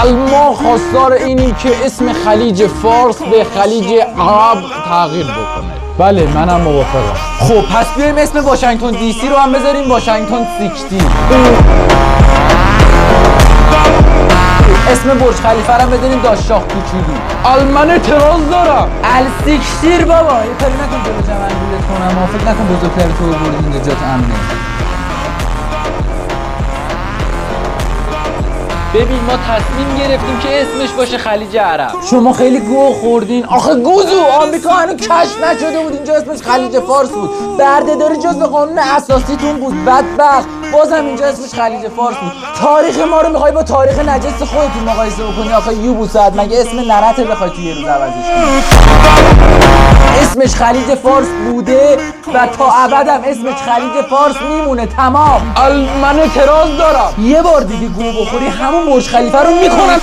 ما خواستار اینیم که اسم خلیج فارس به خلیج عرب تغییر بکنه. بله منم موافقم. خب پس بیایم اسم واشنگتن دی سی رو هم بذاریم واشنگتن 60. اسم برج خلیفه رو هم بذاریم داشتاخ کوچولو. من اعتراض دارم. السیکشتیر بابا یه کاری نکن جلو جمع انگولت کنم. فکر نکن بزرگتر تو بردیم اینجا جات امنه. ببین ما تصمیم گرفتیم که اسمش باشه خلیج عرب. شما خیلی گوه خوردین. آخه گوزو آمریکا هنوز کشف نشده بود اینجا اسمش خلیج فارس بود. بردهداری جزو قانون اساسیتون بود. بدبخت بازم اینجا اسمش خلیج فارس بود. تاریخ ما رو میخوای با تاریخ نجس خودتون مقایسه بکنی؟ آخه یوبوست مگه اسم نرته بخوای توی یه روز عوضش کنی؟ اسمش خلیج فارس بوده و تا ابدم اسمش خلیج فارس میمونه. تمام. من اعتراض دارم. یه بار دیگه گو بخوری همون برج خلیفه رو میکنم.